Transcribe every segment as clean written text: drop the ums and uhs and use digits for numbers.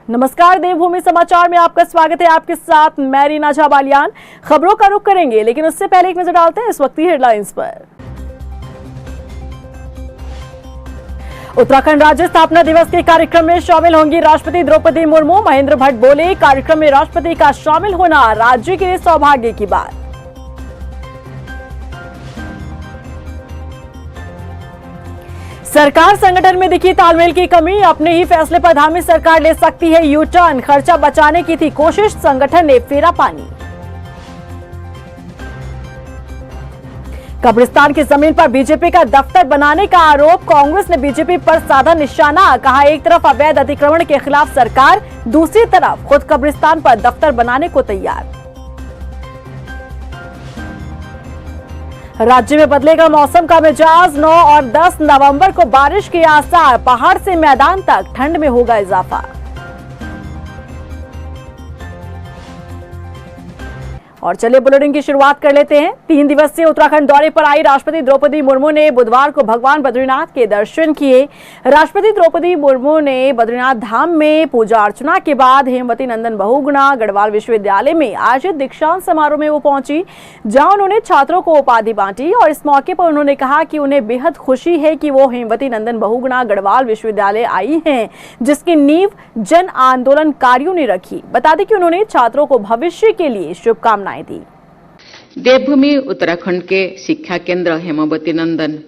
नमस्कार, देवभूमि समाचार में आपका स्वागत है। आपके साथ मैं रीना झा बालियान। खबरों का रुख करेंगे, लेकिन उससे पहले एक नजर डालते हैं इस वक्त की हेडलाइंस पर। उत्तराखंड राज्य स्थापना दिवस के कार्यक्रम में शामिल होंगी राष्ट्रपति द्रौपदी मुर्मू। महेंद्र भट्ट बोले, कार्यक्रम में राष्ट्रपति का शामिल होना राज्य के लिए सौभाग्य की बात। सरकार संगठन में दिखी तालमेल की कमी, अपने ही फैसले पर धामी सरकार ले सकती है यू टर्न। खर्चा बचाने की थी कोशिश, संगठन ने फेरा पानी। कब्रिस्तान की जमीन पर बीजेपी का दफ्तर बनाने का आरोप, कांग्रेस ने बीजेपी पर साधा निशाना। कहा, एक तरफ अवैध अतिक्रमण के खिलाफ सरकार, दूसरी तरफ खुद कब्रिस्तान पर दफ्तर बनाने को तैयार। राज्य में बदलेगा मौसम का मिजाज, 9 और 10 नवंबर को बारिश के आसार। पहाड़ से मैदान तक ठंड में होगा इजाफा। और चलिए बुलेटिन की शुरुआत कर लेते हैं। 3 दिवसीय उत्तराखंड दौरे पर आई राष्ट्रपति द्रौपदी मुर्मू ने बुधवार को भगवान बद्रीनाथ के दर्शन किए। राष्ट्रपति द्रौपदी मुर्मू ने बद्रीनाथ धाम में पूजा अर्चना के बाद हेमवती नंदन बहुगुणा गढ़वाल विश्वविद्यालय में आयोजित दीक्षांत समारोह में वो पहुंची, जहां उन्होंने छात्रों को उपाधि बांटी। और इस मौके पर उन्होंने कहा कि उन्हें बेहद खुशी है कि वो हेमवती नंदन बहुगुणा गढ़वाल विश्वविद्यालय आई हैं, जिसकी नींव जन आंदोलनकारियों ने रखी। बता दें कि उन्होंने छात्रों को भविष्य के लिए शुभकामनाएं दी। देवभूमि उत्तराखंड के शिक्षा केंद्र हेमवती नंदन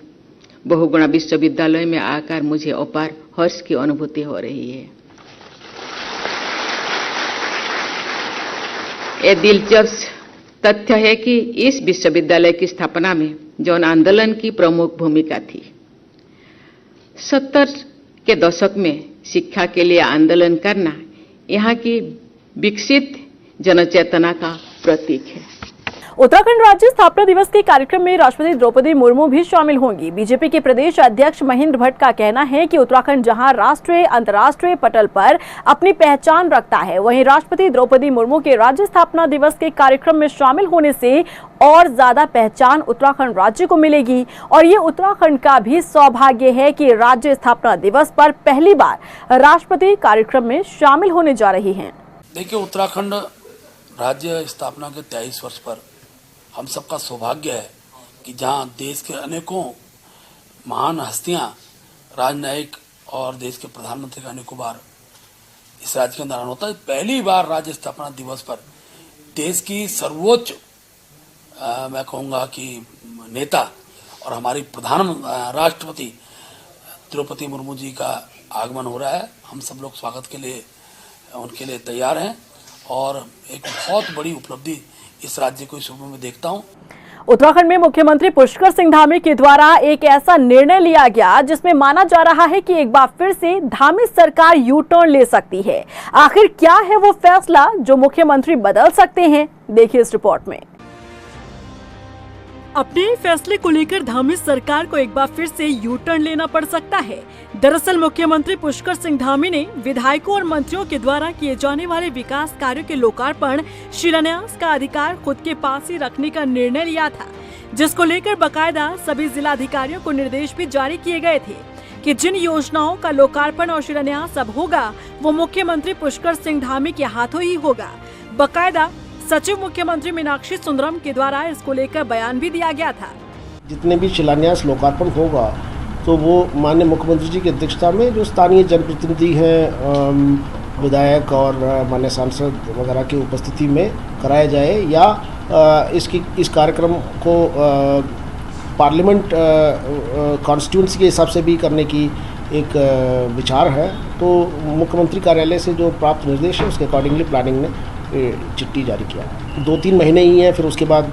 बहुगुणा विश्वविद्यालय में आकर मुझे अपार हर्ष की अनुभूति हो रही है। ये दिलचस्प तथ्य है कि इस विश्वविद्यालय की स्थापना में जन आंदोलन की प्रमुख भूमिका थी। 70 के दशक में शिक्षा के लिए आंदोलन करना यहाँ की विकसित जनचेतना का प्रतीक है। उत्तराखंड राज्य स्थापना दिवस के कार्यक्रम में राष्ट्रपति द्रौपदी मुर्मू भी शामिल होंगी। बीजेपी के प्रदेश अध्यक्ष महेंद्र भट्ट का कहना है कि उत्तराखंड जहां राष्ट्रीय अंतर्राष्ट्रीय पटल पर अपनी पहचान रखता है, वहीं राष्ट्रपति द्रौपदी मुर्मू के राज्य स्थापना दिवस के कार्यक्रम में शामिल होने से और ज्यादा पहचान उत्तराखंड राज्य को मिलेगी। और ये उत्तराखंड का भी सौभाग्य है कि राज्य स्थापना दिवस पर पहली बार राष्ट्रपति कार्यक्रम में शामिल होने जा रही है। देखिए, उत्तराखंड राज्य स्थापना के 23 वर्ष पर हम सबका सौभाग्य है कि जहां देश के अनेकों महान हस्तियां, राजनयिक और देश के प्रधानमंत्री का अनेकों बार इस राज्य के अंदर आना होता है। पहली बार राज्य स्थापना दिवस पर देश की सर्वोच्च मैं कहूँगा कि नेता और हमारी राष्ट्रपति द्रौपदी मुर्मू जी का आगमन हो रहा है। हम सब लोग स्वागत के लिए उनके लिए तैयार हैं और एक बहुत बड़ी उपलब्धि इस राज्य को इस रूप में देखता हूं। उत्तराखंड में मुख्यमंत्री पुष्कर सिंह धामी के द्वारा एक ऐसा निर्णय लिया गया जिसमें माना जा रहा है कि एक बार फिर से धामी सरकार यू टर्न ले सकती है। आखिर क्या है वो फैसला जो मुख्यमंत्री बदल सकते हैं, देखिए इस रिपोर्ट में। अपने फैसले को लेकर धामी सरकार को एक बार फिर से यू टर्न लेना पड़ सकता है। दरअसल मुख्यमंत्री पुष्कर सिंह धामी ने विधायकों और मंत्रियों के द्वारा किए जाने वाले विकास कार्यों के लोकार्पण शिलान्यास का अधिकार खुद के पास ही रखने का निर्णय लिया था, जिसको लेकर बकायदा सभी जिलाधिकारियों को निर्देश भी जारी किए गए थे कि जिन योजनाओं का लोकार्पण और शिलान्यास अब होगा वो मुख्यमंत्री पुष्कर सिंह धामी के हाथों ही होगा। बकायदा सचिव मुख्यमंत्री मीनाक्षी सुंदरम के द्वारा इसको लेकर बयान भी दिया गया था। जितने भी शिलान्यास लोकार्पण होगा तो वो माननीय मुख्यमंत्री जी की अध्यक्षता में जो स्थानीय जनप्रतिनिधि हैं, विधायक और माननीय सांसद वगैरह की उपस्थिति में कराया जाए, या इस कार्यक्रम को पार्लियामेंट कॉन्स्टिट्यूंसी के हिसाब से भी करने की एक विचार है। तो मुख्यमंत्री कार्यालय से जो प्राप्त निर्देश है उसके अकॉर्डिंगली प्लानिंग ने चिट्ठी जारी किया। 2-3 महीने ही हैं, फिर उसके बाद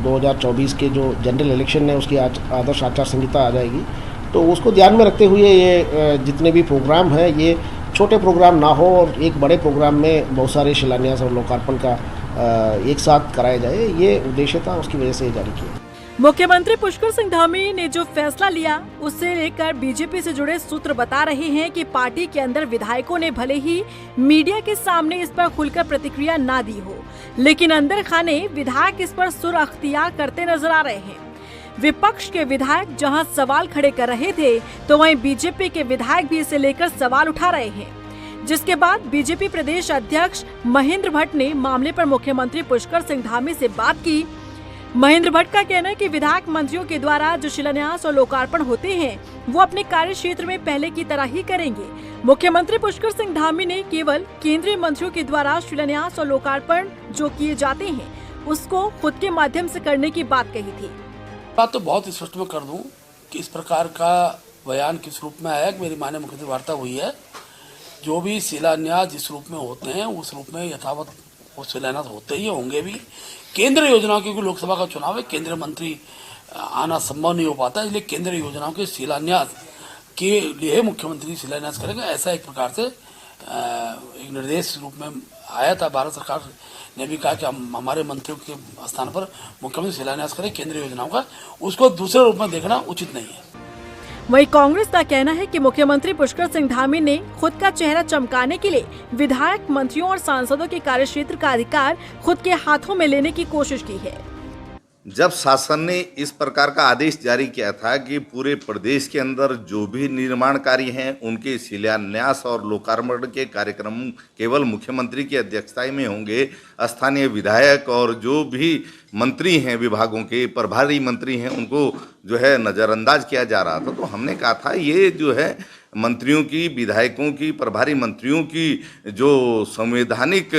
2024 के जो जनरल इलेक्शन है उसकी आदर्श आचार संहिता आ जाएगी। तो उसको ध्यान में रखते हुए ये जितने भी प्रोग्राम हैं ये छोटे प्रोग्राम ना हो और एक बड़े प्रोग्राम में बहुत सारे शिलान्यास और लोकार्पण का एक साथ कराया जाए, ये उद्देश्य था, उसकी वजह से ये जारी किया। मुख्यमंत्री पुष्कर सिंह धामी ने जो फैसला लिया उससे लेकर बीजेपी से जुड़े सूत्र बता रहे हैं कि पार्टी के अंदर विधायकों ने भले ही मीडिया के सामने इस पर खुलकर प्रतिक्रिया ना दी हो, लेकिन अंदर खाने विधायक इस पर सुर अख्तियार करते नजर आ रहे हैं। विपक्ष के विधायक जहां सवाल खड़े कर रहे थे तो वहीं बीजेपी के विधायक भी इसे लेकर सवाल उठा रहे हैं। जिसके बाद बीजेपी प्रदेश अध्यक्ष महेंद्र भट्ट ने मामले पर मुख्यमंत्री पुष्कर सिंह धामी से बात की। महेंद्र भट्ट का कहना है कि विधायक मंत्रियों के द्वारा जो शिलान्यास और लोकार्पण होते हैं वो अपने कार्य क्षेत्र में पहले की तरह ही करेंगे। मुख्यमंत्री पुष्कर सिंह धामी ने केवल केंद्रीय मंत्रियों के द्वारा शिलान्यास और लोकार्पण जो किए जाते हैं उसको खुद के माध्यम से करने की बात कही थी। बात तो बहुत स्पष्ट में कर दूं कि इस प्रकार का बयान किस रूप में आया कि मेरी माननीय मुख्यमंत्री वार्ता हुई है। जो भी शिलान्यास जिस रूप में होते हैं उस रूप में यथावत वो शिलान्यास होते ही होंगे भी। केंद्र योजनाओं, क्योंकि लोकसभा का चुनाव है, केंद्रीय मंत्री आना संभव नहीं हो पाता, इसलिए केंद्र योजनाओं के शिलान्यास के लिए मुख्यमंत्री शिलान्यास करेंगे। ऐसा एक प्रकार से एक निर्देश रूप में आया था। भारत सरकार ने भी कहा कि हम हमारे मंत्रियों के स्थान पर मुख्यमंत्री शिलान्यास करें केंद्रीय योजनाओं का, उसको दूसरे रूप में देखना उचित नहीं है। वहीं कांग्रेस का कहना है कि मुख्यमंत्री पुष्कर सिंह धामी ने खुद का चेहरा चमकाने के लिए विधायक, मंत्रियों और सांसदों के कार्यक्षेत्र का अधिकार खुद के हाथों में लेने की कोशिश की है। जब शासन ने इस प्रकार का आदेश जारी किया था कि पूरे प्रदेश के अंदर जो भी निर्माण कार्य हैं उनके शिलान्यास और लोकार्पण के कार्यक्रम केवल मुख्यमंत्री की अध्यक्षता में होंगे, स्थानीय विधायक और जो भी मंत्री हैं, विभागों के प्रभारी मंत्री हैं, उनको जो है नज़रअंदाज किया जा रहा था। तो हमने कहा था ये जो है मंत्रियों की, विधायकों की, प्रभारी मंत्रियों की जो संवैधानिक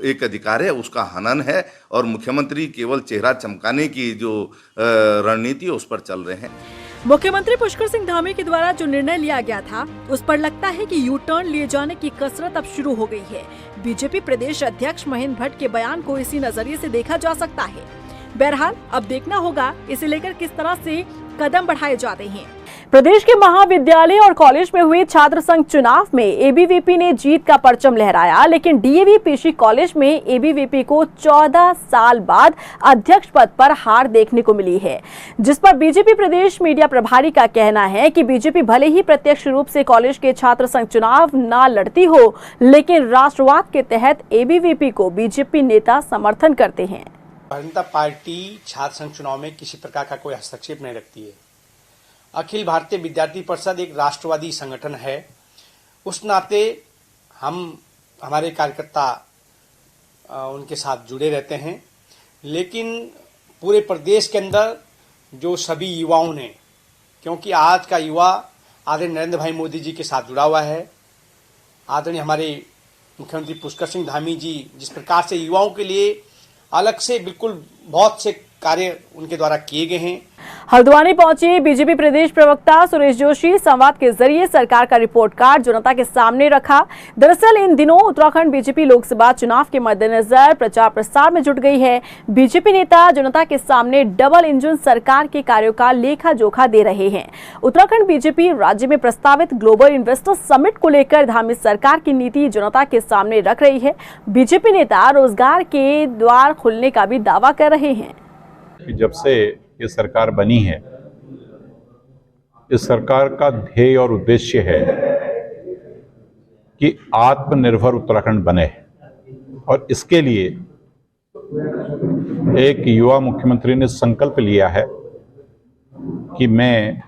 एक अधिकार है उसका हनन है और मुख्यमंत्री केवल चेहरा चमकाने की जो रणनीति है उस पर चल रहे हैं। मुख्यमंत्री पुष्कर सिंह धामी के द्वारा जो निर्णय लिया गया था उस पर लगता है कि यू टर्न लिए जाने की कसरत अब शुरू हो गई है। बीजेपी प्रदेश अध्यक्ष महेंद्र भट्ट के बयान को इसी नजरिए से देखा जा सकता है। बहरहाल अब देखना होगा इसे लेकर किस तरह से कदम बढ़ाए जाते हैं। प्रदेश के महाविद्यालय और कॉलेज में हुए छात्र संघ चुनाव में एबीवीपी ने जीत का परचम लहराया, लेकिन डीएवी पीसी कॉलेज में एबीवीपी को 14 साल बाद अध्यक्ष पद पर हार देखने को मिली है, जिस पर बीजेपी प्रदेश मीडिया प्रभारी का कहना है कि बीजेपी भले ही प्रत्यक्ष रूप से कॉलेज के छात्र संघ चुनाव न लड़ती हो, लेकिन राष्ट्रवाद के तहत एबीवीपी को बीजेपी नेता समर्थन करते हैं। भारतीय जनता पार्टी छात्र संघ चुनाव में किसी प्रकार का कोई हस्तक्षेप नहीं रखती है। अखिल भारतीय विद्यार्थी परिषद एक राष्ट्रवादी संगठन है, उस नाते हमारे कार्यकर्ता उनके साथ जुड़े रहते हैं। लेकिन पूरे प्रदेश के अंदर जो सभी युवाओं ने, क्योंकि आज का युवा आदरणीय नरेंद्र भाई मोदी जी के साथ जुड़ा हुआ है, आदरणीय हमारे मुख्यमंत्री पुष्कर सिंह धामी जी जिस प्रकार से युवाओं के लिए अलग से बिल्कुल बहुत से कार्य उनके द्वारा किए गए हैं। हल्द्वानी पहुंचे बीजेपी प्रदेश प्रवक्ता सुरेश जोशी संवाद के जरिए सरकार का रिपोर्ट कार्ड जनता के सामने रखा। दरअसल इन दिनों उत्तराखंड बीजेपी लोकसभा चुनाव के मद्देनजर प्रचार प्रसार में जुट गई है। बीजेपी नेता जनता के सामने डबल इंजन सरकार के कार्यों का लेखा जोखा दे रहे हैं। उत्तराखंड बीजेपी राज्य में प्रस्तावित ग्लोबल इन्वेस्टर समिट को लेकर धामी सरकार की नीति जनता के सामने रख रही है। बीजेपी नेता रोजगार के द्वार खुलने का भी दावा कर रहे हैं। जब से ये सरकार बनी है, इस सरकार का ध्येय और उद्देश्य है कि आत्मनिर्भर उत्तराखंड बने, और इसके लिए एक युवा मुख्यमंत्री ने संकल्प लिया है कि मैं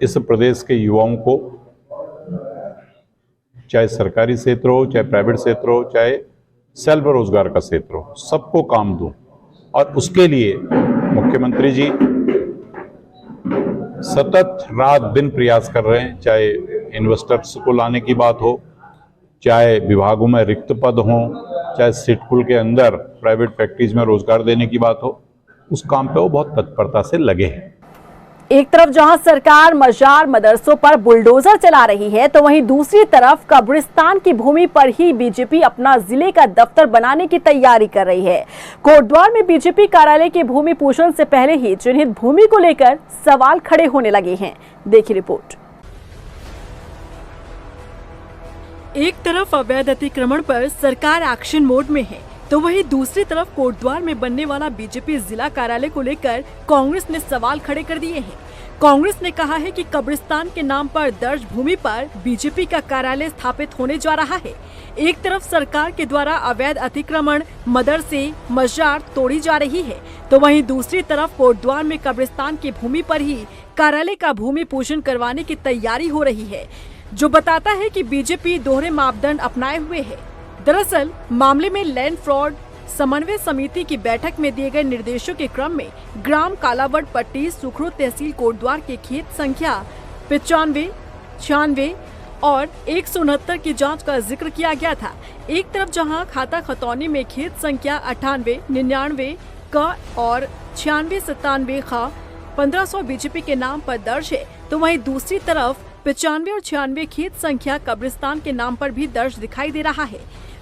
इस प्रदेश के युवाओं को, चाहे सरकारी क्षेत्र हो, चाहे प्राइवेट क्षेत्र हो, चाहे सेल्फ रोजगार का क्षेत्र हो, सबको काम दूं। और उसके लिए मुख्यमंत्री जी सतत रात दिन प्रयास कर रहे हैं, चाहे इन्वेस्टर्स को लाने की बात हो, चाहे विभागों में रिक्त पद हो, चाहे सिडकुल के अंदर प्राइवेट फैक्ट्रीज में रोजगार देने की बात हो, उस काम पे वो बहुत तत्परता से लगे हैं। एक तरफ जहां सरकार मजार मदरसों पर बुलडोजर चला रही है, तो वहीं दूसरी तरफ कब्रिस्तान की भूमि पर ही बीजेपी अपना जिले का दफ्तर बनाने की तैयारी कर रही है। कोटद्वार में बीजेपी कार्यालय के भूमि पूजन से पहले ही चिन्हित भूमि को लेकर सवाल खड़े होने लगे हैं। देखिए रिपोर्ट। एक तरफ अवैध अतिक्रमण पर सरकार एक्शन मोड में है, तो वहीं दूसरी तरफ कोटद्वार में बनने वाला बीजेपी जिला कार्यालय को लेकर कांग्रेस ने सवाल खड़े कर दिए हैं। कांग्रेस ने कहा है कि कब्रिस्तान के नाम पर दर्ज भूमि पर बीजेपी का कार्यालय स्थापित होने जा रहा है। एक तरफ सरकार के द्वारा अवैध अतिक्रमण, मदरसे, मजार तोड़ी जा रही है, तो वहीं दूसरी तरफ कोटद्वार में कब्रिस्तान की भूमि पर ही कार्यालय का भूमि पूजन करवाने की तैयारी हो रही है। जो बताता है कि बीजेपी दोहरे मापदंड अपनाए हुए है। दरअसल मामले में लैंड फ्रॉड समन्वय समिति की बैठक में दिए गए निर्देशों के क्रम में ग्राम कालावड़ पट्टी सुखरू तहसील कोटद्वार के खेत संख्या 95, 96 और 169 की जांच का जिक्र किया गया था। एक तरफ जहां खाता खतौनी में खेत संख्या 98, 99 का और 96, 97 का 1500 बीजेपी के नाम पर दर्ज है, तो वहीं दूसरी तरफ 95 और 96 खेत संख्या कब्रिस्तान के नाम पर भी दर्ज दिखाई दे रहा है।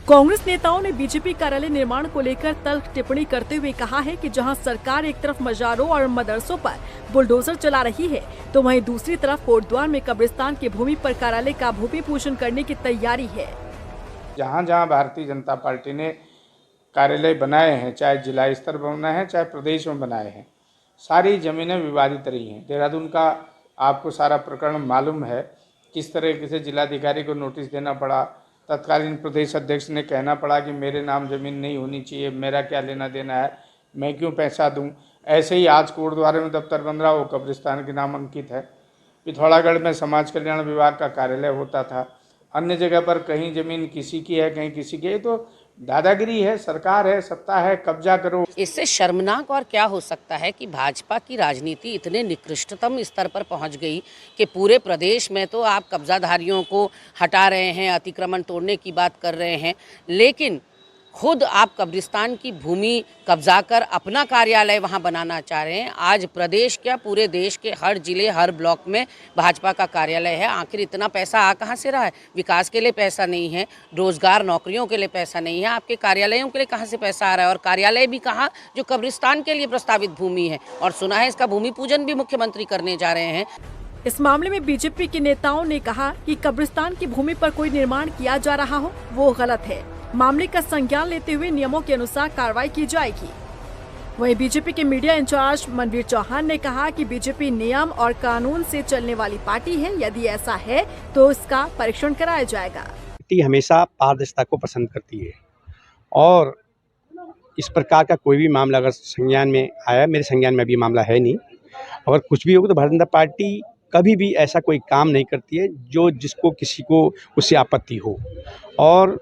कांग्रेस नेताओं ने बीजेपी कार्यालय निर्माण को लेकर तल्ख टिप्पणी करते हुए कहा है कि जहां सरकार एक तरफ मजारों और मदरसों पर बुलडोजर चला रही है, तो वहीं दूसरी तरफ कोटद्वार में कब्रिस्तान की भूमि पर कार्यालय का भूमि पूजन करने की तैयारी है। जहाँ जहाँ भारतीय जनता पार्टी ने कार्यालय बनाए हैं, चाहे जिला स्तर पर बनाए हैं चाहे प्रदेश में बनाए हैं, सारी जमीनें विवादित रही हैं। देहरादून का आपको सारा प्रकरण मालूम है, किस तरह से जिलाधिकारी को नोटिस देना पड़ा, तत्कालीन प्रदेश अध्यक्ष ने कहना पड़ा कि मेरे नाम जमीन नहीं होनी चाहिए, मेरा क्या लेना देना है, मैं क्यों पैसा दूं। ऐसे ही आज कोटद्वार में दफ्तर बन रहा, वो कब्रिस्तान के नाम अंकित है। पिथौरागढ़ में समाज कल्याण विभाग का कार्यालय होता था, अन्य जगह पर कहीं जमीन किसी की है कहीं किसी की है। तो दादागिरी है, सरकार है, सत्ता है, कब्जा करो। इससे शर्मनाक और क्या हो सकता है कि भाजपा की राजनीति इतने निकृष्टतम स्तर पर पहुंच गई कि पूरे प्रदेश में तो आप कब्जाधारियों को हटा रहे हैं, अतिक्रमण तोड़ने की बात कर रहे हैं, लेकिन खुद आप कब्रिस्तान की भूमि कब्जा कर अपना कार्यालय वहां बनाना चाह रहे हैं। आज प्रदेश क्या पूरे देश के हर जिले हर ब्लॉक में भाजपा का कार्यालय है। आखिर इतना पैसा आ कहां से रहा है? विकास के लिए पैसा नहीं है, रोजगार नौकरियों के लिए पैसा नहीं है, आपके कार्यालयों के लिए कहां से पैसा आ रहा है? और कार्यालय भी कहां, जो कब्रिस्तान के लिए प्रस्तावित भूमि है, और सुना है इसका भूमि पूजन भी मुख्यमंत्री करने जा रहे हैं। इस मामले में बीजेपी के नेताओं ने कहा कि कब्रिस्तान की भूमि पर कोई निर्माण किया जा रहा हो वो गलत है। मामले का संज्ञान लेते हुए नियमों के अनुसार कार्रवाई की जाएगी। वहीं बीजेपी के मीडिया इंचार्ज मनवीर चौहान ने कहा कि बीजेपी नियम और कानून से चलने वाली पार्टी है, यदि ऐसा है तो इसका परीक्षण कराया जाएगा। पार्टी हमेशा पारदर्शिता को पसंद करती है और इस प्रकार का कोई भी मामला अगर संज्ञान में आया, मेरे संज्ञान में अभी मामला है नहीं, अगर कुछ भी होगा तो भारतीय जनता पार्टी कभी भी ऐसा कोई काम नहीं करती है जो जिसको किसी को उससे आपत्ति हो। और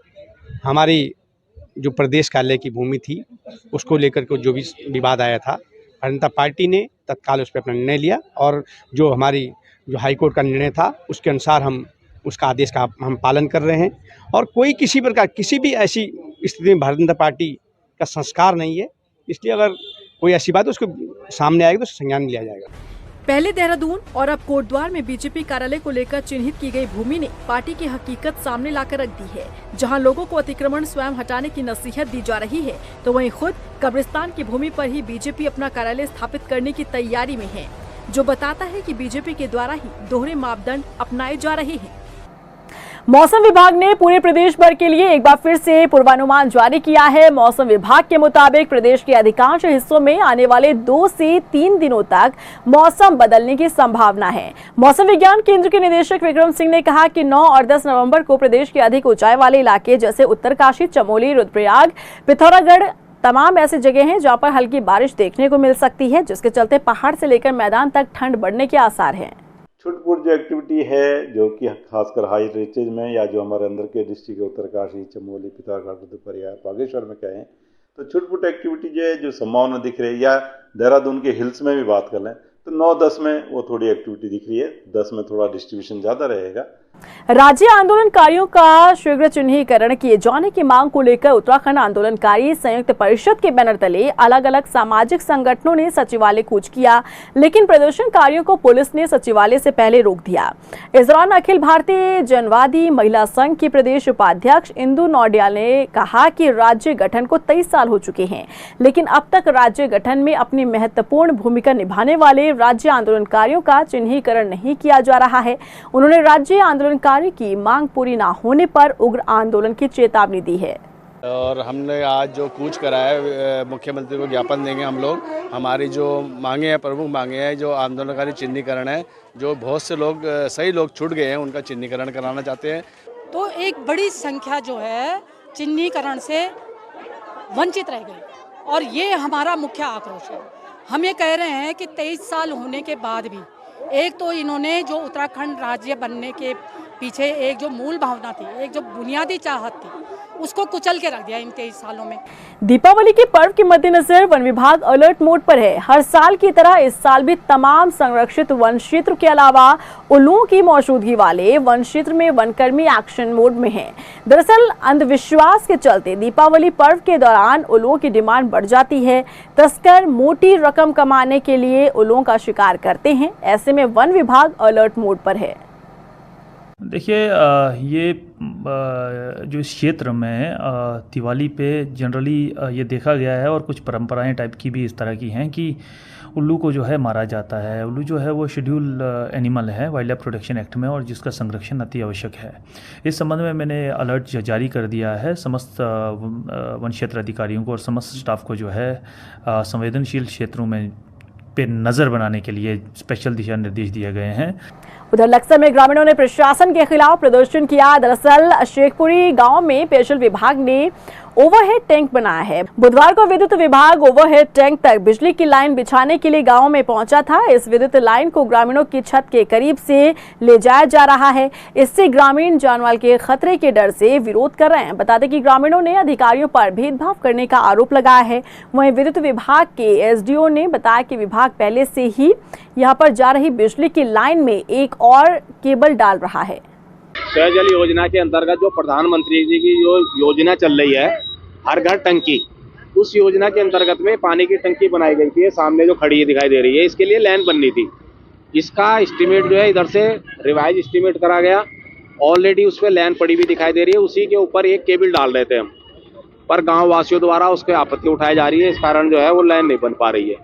हमारी जो प्रदेश कार्यालय की भूमि थी उसको लेकर के जो भी विवाद आया था, भारतीय जनता पार्टी ने तत्काल उस पर अपना निर्णय लिया और जो हमारी जो हाईकोर्ट का निर्णय था उसके अनुसार हम उसका आदेश का हम पालन कर रहे हैं। और कोई किसी प्रकार किसी भी ऐसी स्थिति में भारतीय जनता पार्टी का संस्कार नहीं है, इसलिए अगर कोई ऐसी बात है उसको सामने आएगी तो संज्ञान में लिया जाएगा। पहले देहरादून और अब कोटद्वार में बीजेपी कार्यालय को लेकर चिन्हित की गई भूमि ने पार्टी की हकीकत सामने लाकर रख दी है। जहां लोगों को अतिक्रमण स्वयं हटाने की नसीहत दी जा रही है, तो वहीं खुद कब्रिस्तान की भूमि पर ही बीजेपी अपना कार्यालय स्थापित करने की तैयारी में है, जो बताता है कि बीजेपी के द्वारा ही दोहरे मापदंड अपनाए जा रहे हैं। मौसम विभाग ने पूरे प्रदेश भर के लिए एक बार फिर से पूर्वानुमान जारी किया है। मौसम विभाग के मुताबिक प्रदेश के अधिकांश हिस्सों में आने वाले 2 से 3 दिनों तक मौसम बदलने की संभावना है। मौसम विज्ञान केंद्र के निदेशक विक्रम सिंह ने कहा कि 9 और 10 नवंबर को प्रदेश के अधिक ऊंचाई वाले इलाके जैसे उत्तरकाशी, चमोली, रुद्रप्रयाग, पिथौरागढ़ तमाम ऐसी जगह हैं जहां पर हल्की बारिश देखने को मिल सकती है, जिसके चलते पहाड़ से लेकर मैदान तक ठंड बढ़ने के आसार हैं। छुटपुट जो एक्टिविटी है जो कि खासकर हाई रीचेज में या जो हमारे अंदर के डिस्ट्रिक्ट उत्तरकाशी, चमोली, पिथौरागढ़, रुद्रप्रयाग, बागेश्वर में कहें तो छुटपुट एक्टिविटी जो है जो संभावना दिख रही है, या देहरादून के हिल्स में भी बात कर लें तो 9-10 में वो थोड़ी एक्टिविटी दिख रही है, 10 में थोड़ा डिस्ट्रीब्यूशन ज्यादा रहेगा। राज्य आंदोलनकारियों का शीघ्र चिन्हीकरण किए जाने की मांग को लेकर उत्तराखंड आंदोलनकारी संयुक्त परिषद के बैनर तले अलग अलग सामाजिक संगठनों ने सचिवालय कूच किया, लेकिन प्रदर्शनकारियों को पुलिस ने सचिवालय से पहले रोक दिया। इस दौरान अखिल भारतीय जनवादी महिला संघ की प्रदेश उपाध्यक्ष इंदु नौडियाल ने कहा कि राज्य गठन को 23 साल हो चुके हैं, लेकिन अब तक राज्य गठन में अपनी महत्वपूर्ण भूमिका निभाने वाले राज्य आंदोलनकारियों का चिन्हीकरण नहीं किया जा रहा है। उन्होंने राज्य आंदोलनकारी की मांग पूरी न होने पर उग्र आंदोलन की चेतावनी दी है। और हमने आज जो कूच करा है, मुख्यमंत्री को ज्ञापन देंगे हम लोग। हमारी जो मांगे हैं, प्रमुख मांगे हैं, जो आंदोलनकारी चिन्हीकरण है, जो बहुत से लोग सही लोग छूट गए हैं उनका चिन्हीकरण कराना चाहते हैं। तो एक बड़ी संख्या जो है चिन्हीकरण से वंचित रह गई और ये हमारा मुख्य आक्रोश है। हम ये कह रहे हैं कि 23 साल होने के बाद भी एक तो इन्होंने जो उत्तराखंड राज्य बनने के पीछे एक जो मूल भावना थी, एक जो बुनियादी चाहत थी, उसको कुचल के रख दिया इन 23 सालों में। दीपावली के पर्व के मद्देनजर वन विभाग अलर्ट मोड पर है। हर साल की तरह इस साल भी तमाम संरक्षित वन क्षेत्र के अलावा उल्लुओं की मौजूदगी वाले वन क्षेत्र में वनकर्मी एक्शन मोड में हैं। दरअसल अंधविश्वास के चलते दीपावली पर्व के दौरान उल्लुओं की डिमांड बढ़ जाती है। तस्कर मोटी रकम कमाने के लिए उल्लुओं का शिकार करते हैं। ऐसे में वन विभाग अलर्ट मोड पर है। देखिए, ये जो इस क्षेत्र में दिवाली पे जनरली ये देखा गया है, और कुछ परंपराएं टाइप की भी इस तरह की हैं कि उल्लू को जो है मारा जाता है। उल्लू जो है वो शेड्यूल एनिमल है वाइल्ड लाइफ प्रोटेक्शन एक्ट में, और जिसका संरक्षण अति आवश्यक है। इस संबंध में मैंने अलर्ट जारी कर दिया है समस्त वन क्षेत्र अधिकारियों को और समस्त स्टाफ को जो है संवेदनशील क्षेत्रों में पे नज़र बनाने के लिए स्पेशल दिशा निर्देश दिए गए हैं। उधर लक्सर में ग्रामीणों ने प्रशासन के खिलाफ प्रदर्शन किया। दरअसल शेखपुरी गांव में पेयजल विभाग ने ओवरहेड टैंक बनाया है। बुधवार को विद्युत विभाग ओवरहेड टैंक तक बिजली की लाइन बिछाने के लिए गांव में पहुंचा था। इस विद्युत लाइन को ग्रामीणों की छत के करीब से ले जाया जा रहा है। इससे ग्रामीण जानमाल के खतरे के डर से विरोध कर रहे हैं। बता दें कि ग्रामीणों ने अधिकारियों पर भेदभाव करने का आरोप लगाया है। वहीं विद्युत विभाग के एसडीओ ने बताया कि विभाग पहले से ही यहां पर जा रही बिजली की लाइन में एक और केबल डाल रहा है। पेयजल योजना के अंतर्गत जो प्रधानमंत्री जी की जो योजना चल रही है, हर घर टंकी, उस योजना के अंतर्गत में पानी की टंकी बनाई गई थी। सामने जो खड़ी दिखाई दे रही है, इसके लिए लाइन बननी थी। इसका एस्टीमेट जो है इधर से रिवाइज एस्टीमेट करा गया। ऑलरेडी उस पर लाइन पड़ी हुई दिखाई दे रही है। उसी के ऊपर एक केबल डाल रहे थे हम, पर गाँव वासियों द्वारा उसके आपत्ति उठाई जा रही है। इस कारण जो है वो लाइन नहीं बन पा रही है।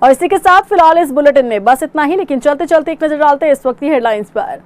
और इसी के साथ फिलहाल इस बुलेटिन में बस इतना ही, लेकिन चलते चलते एक नजर डालते हैं इस वक्त की हेडलाइंस पर।